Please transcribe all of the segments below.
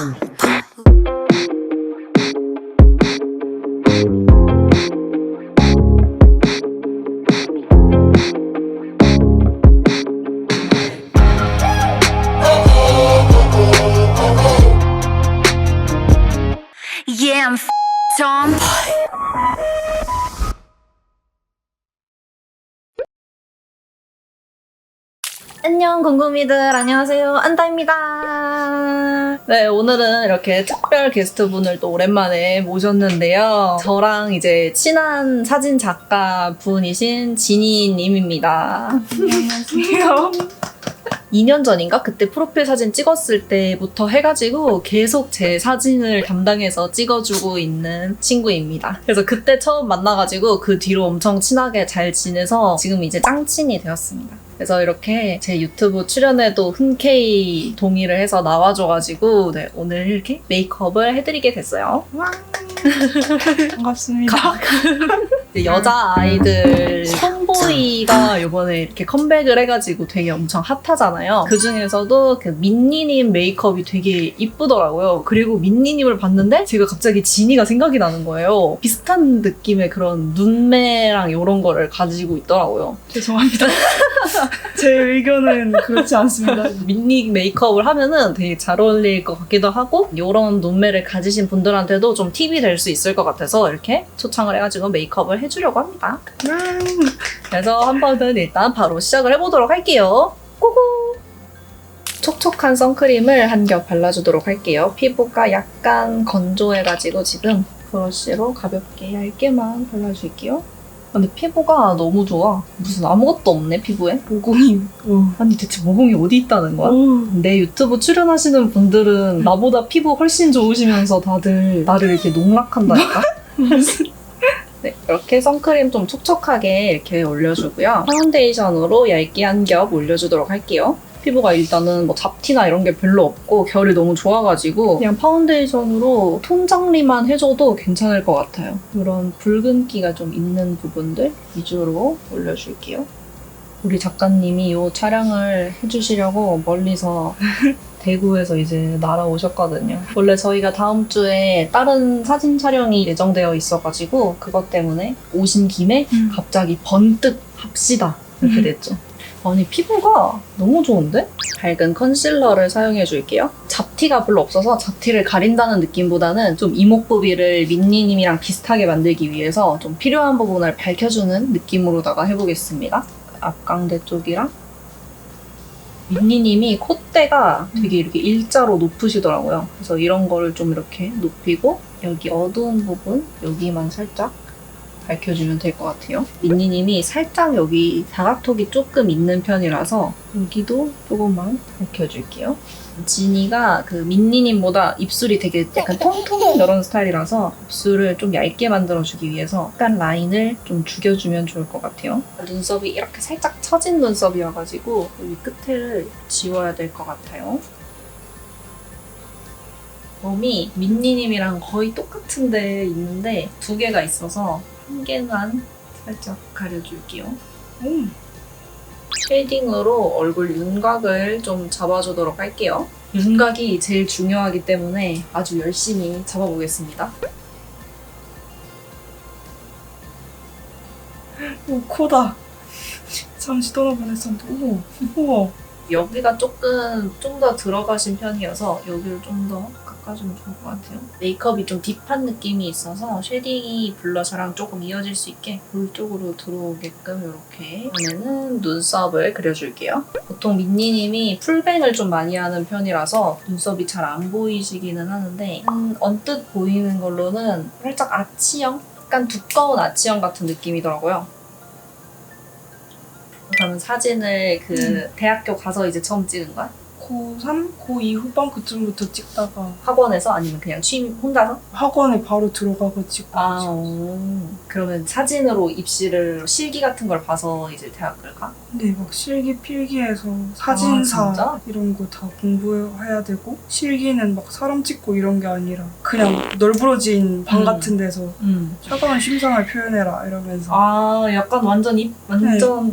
Yeah, I'm Tom. 안녕 궁금이들, 안녕하세요, 안다입니다. 네, 오늘은 이렇게 특별 게스트분을 또 오랜만에 모셨는데요. 저랑 이제 친한 사진 작가 분이신 지니님입니다. 안녕하세요. 2년 전인가? 그때 프로필 사진 찍었을 때부터 해가지고 계속 제 사진을 담당해서 찍어주고 있는 친구입니다. 그래서 그때 처음 만나가지고 그 뒤로 엄청 친하게 잘 지내서 지금 이제 짱친이 되었습니다. 그래서 이렇게 제 유튜브 출연에도 흔쾌히 동의를 해서 나와줘가지고 네, 오늘 이렇게 메이크업을 해드리게 됐어요. 반갑습니다. 여자 아이들 톰보이가 이번에 이렇게 컴백을 해가지고 되게 엄청 핫하잖아요. 그 중에서도 그 민니님 메이크업이 되게 이쁘더라고요. 그리고 민니님을 봤는데 제가 갑자기 지니가 생각이 나는 거예요. 비슷한 느낌의 그런 눈매랑 이런 거를 가지고 있더라고요. 죄송합니다. 제 의견은 그렇지 않습니다. 민니 메이크업을 하면은 되게 잘 어울릴 것 같기도 하고 이런 눈매를 가지신 분들한테도 좀 팁이 될 수 있을 것 같아서 이렇게 초청을 해가지고 메이크업을 해주려고 합니다. 그래서 한 번은 일단 바로 시작을 해보도록 할게요. 고고! 촉촉한 선크림을 한 겹 발라주도록 할게요. 피부가 약간 건조해가지고 지금 브러쉬로 가볍게 얇게만 발라줄게요. 근데 피부가 너무 좋아. 무슨 아무것도 없네, 피부에. 모공이. 아니 대체 모공이 어디 있다는 거야? 내 유튜브 출연하시는 분들은 나보다 피부 훨씬 좋으시면서 다들 나를 이렇게 농락한다니까? 네, 이렇게 선크림 좀 촉촉하게 이렇게 올려주고요. 파운데이션으로 얇게 한 겹 올려주도록 할게요. 피부가 일단은 뭐 잡티나 이런 게 별로 없고 결이 너무 좋아가지고 그냥 파운데이션으로 톤 정리만 해줘도 괜찮을 것 같아요. 이런 붉은기가 좀 있는 부분들 위주로 올려줄게요. 우리 작가님이 이 촬영을 해주시려고 멀리서 대구에서 이제 날아오셨거든요. 원래 저희가 다음 주에 다른 사진 촬영이 예정되어 있어가지고 그것 때문에 오신 김에 갑자기 번뜩 합시다 이렇게 됐죠. 아니 피부가 너무 좋은데? 밝은 컨실러를 사용해줄게요. 잡티가 별로 없어서 잡티를 가린다는 느낌보다는 좀 이목구비를 민니님이랑 비슷하게 만들기 위해서 좀 필요한 부분을 밝혀주는 느낌으로다가 해보겠습니다. 앞광대 쪽이랑 민니님이 콧대가 되게 이렇게 일자로 높으시더라고요. 그래서 이런 거를 좀 이렇게 높이고 여기 어두운 부분 여기만 살짝 밝혀주면 될 것 같아요. 민니님이 살짝 여기 사각턱이 조금 있는 편이라서 여기도 조금만 밝혀줄게요. 지니가 그 민니님보다 입술이 되게 약간 통통 이런 스타일이라서 입술을 좀 얇게 만들어주기 위해서 약간 라인을 좀 죽여주면 좋을 것 같아요. 눈썹이 이렇게 살짝 처진 눈썹이어가지고 여기 끝을 지워야 될 것 같아요. 점이 민니님이랑 거의 똑같은 데 있는데 두 개가 있어서 한 개만 살짝 가려줄게요. 쉐이딩으로 얼굴 윤곽을 좀 잡아주도록 할게요. 윤곽이 제일 중요하기 때문에 아주 열심히 잡아보겠습니다. 오, 코다. 잠시 떠나보냈었는데. 우와. 여기가 조금 좀 더 들어가신 편이어서 여기를 좀 더 깎아주면 좋을 것 같아요. 메이크업이 좀 딥한 느낌이 있어서 쉐딩이 블러셔랑 조금 이어질 수 있게 볼 쪽으로 들어오게끔 이렇게 이번에는 눈썹을 그려줄게요. 보통 민니님이 풀뱅을 좀 많이 하는 편이라서 눈썹이 잘 안 보이시기는 하는데 언뜻 보이는 걸로는 살짝 아치형? 약간 두꺼운 아치형 같은 느낌이더라고요. 그러면 사진을 대학교 가서 이제 처음 찍은 거야? 고3? 고2 후반 그쯤부터 찍다가 학원에서 아니면 그냥 혼자서? 학원에 바로 들어가가지고. 그러면 사진으로 입시를 실기 같은 걸 봐서 이제 대학을 가? 근데 막 실기 필기해서 사진사 진짜? 이런 거 다 공부해야 되고 실기는 막 사람 찍고 이런 게 아니라 그냥 널브러진 방 같은 데서 차가운 심상을 표현해라 이러면서 약간 완전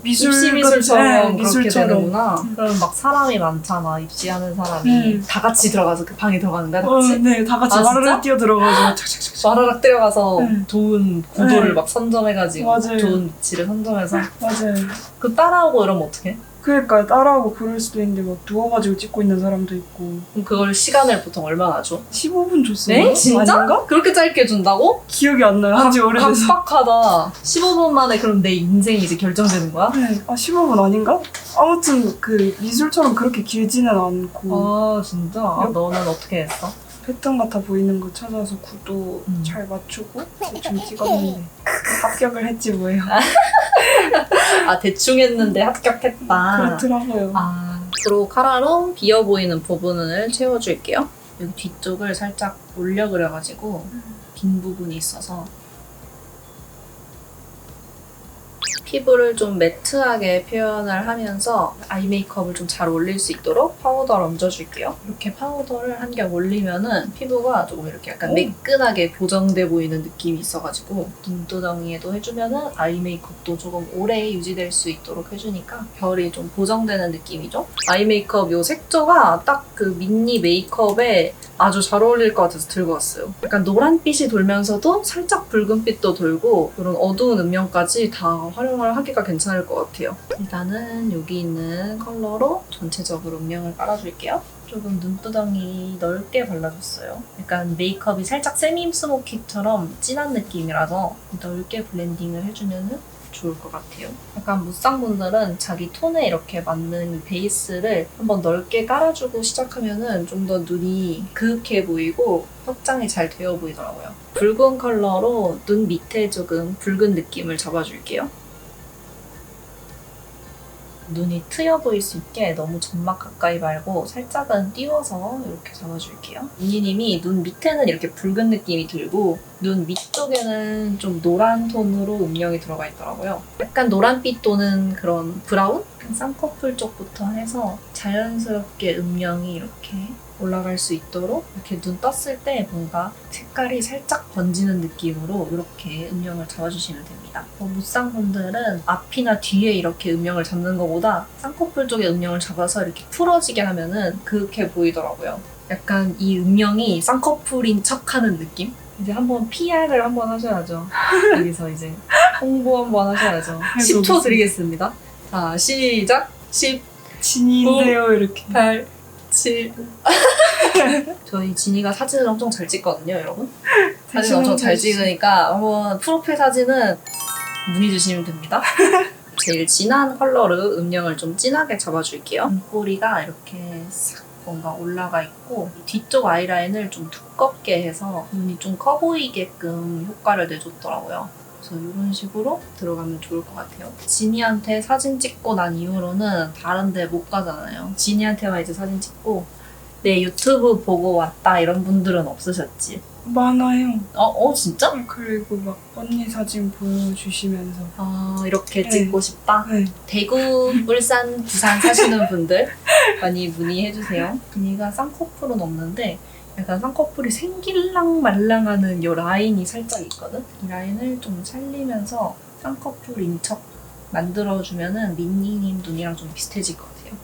미술 입시 미술처럼 같은, 그렇게 미술처럼. 되는구나. 그럼 막 사람이 많잖아. 입시하는 사람이 다 같이 들어가서 그 방에 들어가는 거야, 같이? 네, 다 같이 아, 와르르 진짜? 뛰어 들어가서 착착착착. 와라락 때려가서 좋은 구도를 네. 막 선점해가지고 맞아요. 좋은 위치를 선점해서 맞아요. 그 따라오고 이러면 어떡해? 그러니까 따라하고 그럴 수도 있는데 막 누워가지고 찍고 있는 사람도 있고. 그럼 그걸 시간을 보통 얼마나 줘? 15분 줬어요? 네? 진짜? 아닌가? 그렇게 짧게 준다고? 기억이 안 나요. 한지 오래돼서. 각박하다. 15분 만에 그럼 내 인생이 이제 결정되는 거야? 네. 15분 아닌가? 아무튼 그 미술처럼 그렇게 길지는 않고 아 진짜? 너는 어떻게 했어? 패턴 같아 보이는 거 찾아서 구도 잘 맞추고 대충 찍었는데 합격을 했지 뭐예요. 아 대충 했는데 합격했다. 그렇더라고요. 앞으로 카라로 비어 보이는 부분을 채워줄게요. 여기 뒤쪽을 살짝 올려 그려가지고 빈 부분이 있어서 피부를 좀 매트하게 표현을 하면서 아이 메이크업을 좀 잘 올릴 수 있도록 파우더를 얹어줄게요. 이렇게 파우더를 한 겹 올리면은 피부가 조금 이렇게 약간 매끈하게 보정돼 보이는 느낌이 있어가지고 눈두덩이에도 해주면은 아이 메이크업도 조금 오래 유지될 수 있도록 해주니까 결이 좀 보정되는 느낌이죠. 아이 메이크업 요 색조가 딱 그 미니 메이크업에 아주 잘 어울릴 것 같아서 들고 왔어요. 약간 노란빛이 돌면서도 살짝 붉은빛도 돌고 이런 어두운 음영까지 다 활용을 하기가 괜찮을 것 같아요. 일단은 여기 있는 컬러로 전체적으로 음영을 깔아줄게요. 조금 눈두덩이 넓게 발라줬어요. 약간 메이크업이 살짝 세미 스모키처럼 진한 느낌이라서 넓게 블렌딩을 해주면 좋을 것 같아요. 약간 무쌍분들은 자기 톤에 이렇게 맞는 베이스를 한번 넓게 깔아주고 시작하면은 좀 더 눈이 그윽해 보이고 확장이 잘 되어 보이더라고요. 붉은 컬러로 눈 밑에 조금 붉은 느낌을 잡아줄게요. 눈이 트여 보일 수 있게 너무 점막 가까이 말고 살짝은 띄워서 이렇게 잡아줄게요. 언니님이 눈 밑에는 이렇게 붉은 느낌이 들고 눈 위쪽에는 좀 노란 톤으로 음영이 들어가 있더라고요. 약간 노란빛 또는 그런 브라운? 쌍꺼풀 쪽부터 해서 자연스럽게 음영이 이렇게 올라갈 수 있도록 이렇게 눈 떴을 때 뭔가 색깔이 살짝 번지는 느낌으로 이렇게 음영을 잡아주시면 됩니다. 무쌍분들은 앞이나 뒤에 이렇게 음영을 잡는 것보다 쌍꺼풀 쪽에 음영을 잡아서 이렇게 풀어지게 하면은 그렇게 보이더라고요. 약간 이 음영이 쌍꺼풀인 척하는 느낌? 이제 한번 PR을 한번 하셔야죠. 여기서 이제 홍보 한번 하셔야죠. 10초 드리겠습니다. 자, 시작! 10, 진인데요 이렇게. 8, 7. 저희 진이가 사진을 엄청 잘 찍거든요, 여러분. 사진 엄청 잘 찍으니까 한번 프로필 사진은 문의 주시면 됩니다. 제일 진한 컬러로 음영을 좀 진하게 잡아줄게요. 눈꼬리가 이렇게 싹 뭔가 올라가 있고 뒤쪽 아이라인을 좀 두껍게 해서 눈이 좀 커 보이게끔 효과를 내줬더라고요. 그래서 이런 식으로 들어가면 좋을 것 같아요. 진이한테 사진 찍고 난 이후로는 다른 데 못 가잖아요. 진이한테만 이제 사진 찍고 내 유튜브 보고 왔다 이런 분들은 없으셨지? 많아요. 진짜? 그리고 막 언니 사진 보여주시면서 이렇게 찍고 싶다? 네. 대구, 울산, 부산 사시는 분들 많이 문의해주세요. 진이가 쌍꺼풀은 없는데 약간 쌍꺼풀이 생길랑 말랑하는 이 라인이 살짝 있거든? 이 라인을 좀 살리면서 쌍꺼풀인 척 만들어주면은 민니님 눈이랑 좀 비슷해질 것 같아요.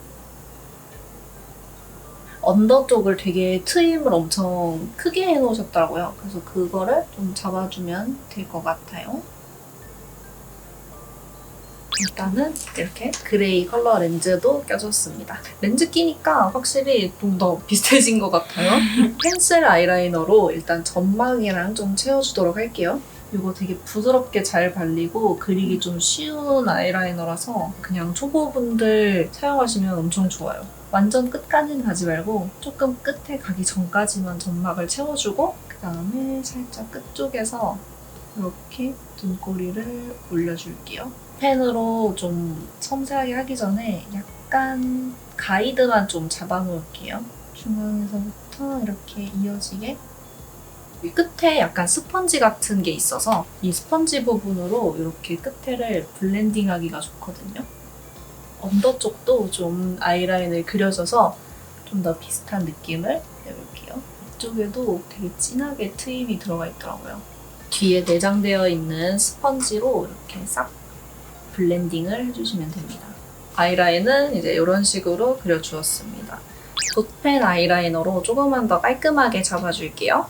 언더 쪽을 되게 트임을 엄청 크게 해놓으셨더라고요. 그래서 그거를 좀 잡아주면 될 것 같아요. 일단은 이렇게 그레이 컬러 렌즈도 껴줬습니다. 렌즈 끼니까 확실히 좀 더 비슷해진 것 같아요. 펜슬 아이라이너로 일단 점막이랑 좀 채워주도록 할게요. 이거 되게 부드럽게 잘 발리고 그리기 좀 쉬운 아이라이너라서 그냥 초보분들 사용하시면 엄청 좋아요. 완전 끝까지는 가지 말고 조금 끝에 가기 전까지만 점막을 채워주고 그 다음에 살짝 끝쪽에서 이렇게 눈꼬리를 올려줄게요. 펜으로 좀 섬세하게 하기 전에 약간 가이드만 좀 잡아놓을게요. 중앙에서부터 이렇게 이어지게 끝에 약간 스펀지 같은 게 있어서 이 스펀지 부분으로 이렇게 끝에를 블렌딩하기가 좋거든요. 언더 쪽도 좀 아이라인을 그려줘서 좀 더 비슷한 느낌을 내볼게요. 이쪽에도 되게 진하게 트임이 들어가 있더라고요. 뒤에 내장되어 있는 스펀지로 이렇게 싹 블렌딩을 해주시면 됩니다. 아이라인은 이제 이런 식으로 그려주었습니다. 붓펜 아이라이너로 조금만 더 깔끔하게 잡아줄게요.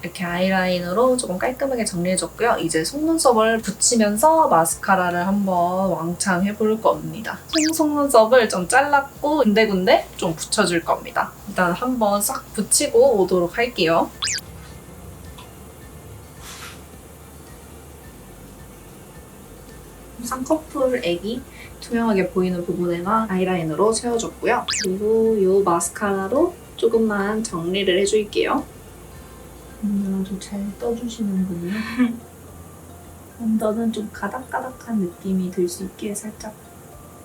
이렇게 아이라인으로 조금 깔끔하게 정리해줬고요. 이제 속눈썹을 붙이면서 마스카라를 한번 왕창 해볼 겁니다. 속눈썹을 좀 잘랐고 군데군데 좀 붙여줄 겁니다. 일단 한번 싹 붙이고 오도록 할게요. 쌍꺼풀 액이 투명하게 보이는 부분에만 아이라인으로 채워줬고요. 그리고 이 마스카라로 조금만 정리를 해줄게요. 아주 잘 떠주시는군요. 언더는 좀 가닥가닥한 느낌이 들 수 있게 살짝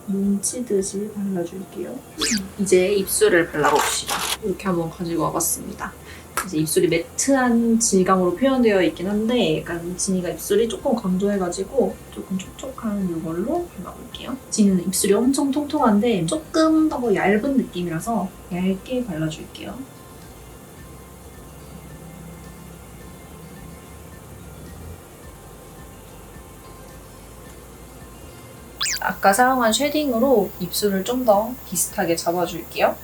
뭉치듯이 발라줄게요. 이제 입술을 발라봅시다. 이렇게 한번 가지고 와봤습니다. 이제 입술이 매트한 질감으로 표현되어 있긴 한데 약간 지니가 입술이 조금 건조해가지고 조금 촉촉한 이걸로 발라볼게요. 지니는 입술이 엄청 통통한데 조금 더 얇은 느낌이라서 얇게 발라줄게요. 아까 사용한 쉐딩으로 입술을 좀 더 비슷하게 잡아줄게요.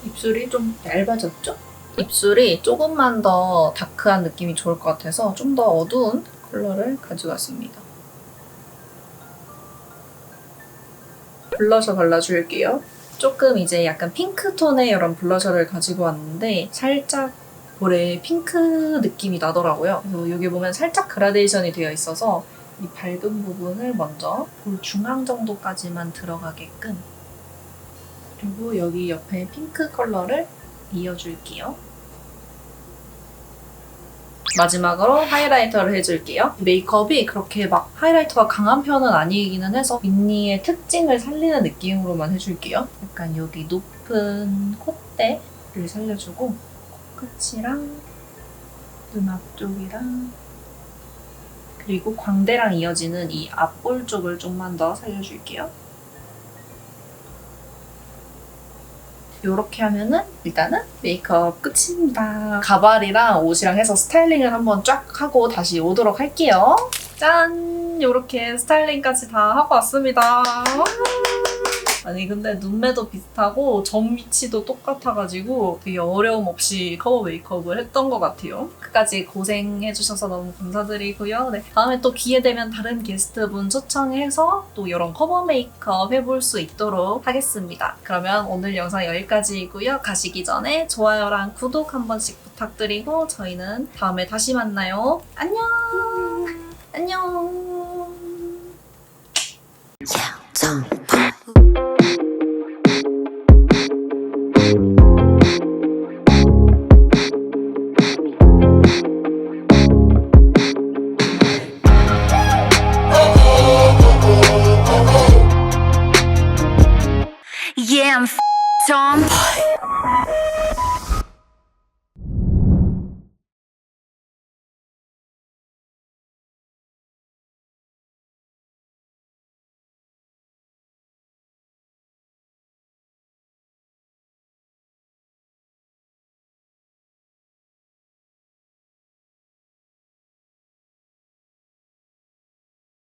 입술이 좀 얇아졌죠? 입술이 조금만 더 다크한 느낌이 좋을 것 같아서 좀 더 어두운 컬러를 가져왔습니다. 블러셔 발라줄게요. 조금 이제 약간 핑크톤의 이런 블러셔를 가지고 왔는데 살짝 볼에 핑크 느낌이 나더라고요. 그래서 여기 보면 살짝 그라데이션이 되어 있어서 이 밝은 부분을 먼저 볼 중앙 정도까지만 들어가게끔, 그리고 여기 옆에 핑크 컬러를 이어줄게요. 마지막으로 하이라이터를 해줄게요. 메이크업이 그렇게 막 하이라이터가 강한 편은 아니기는 해서 윗니의 특징을 살리는 느낌으로만 해줄게요. 약간 여기 높은 콧대를 살려주고 끝이랑 눈 앞쪽이랑 그리고 광대랑 이어지는 이 앞볼 쪽을 좀만 더 살려줄게요. 이렇게 하면은 일단은 메이크업 끝입니다. 가발이랑 옷이랑 해서 스타일링을 한번 쫙 하고 다시 오도록 할게요. 짠! 이렇게 스타일링까지 다 하고 왔습니다. 아니 근데 눈매도 비슷하고 점 위치도 똑같아가지고 되게 어려움 없이 커버 메이크업을 했던 것 같아요. 끝까지 고생해주셔서 너무 감사드리고요. 네, 다음에 또 기회 되면 다른 게스트분 초청해서 또 이런 커버 메이크업 해볼 수 있도록 하겠습니다. 그러면 오늘 영상 여기까지이고요. 가시기 전에 좋아요랑 구독 한 번씩 부탁드리고 저희는 다음에 다시 만나요. 안녕! 안녕! Zoom.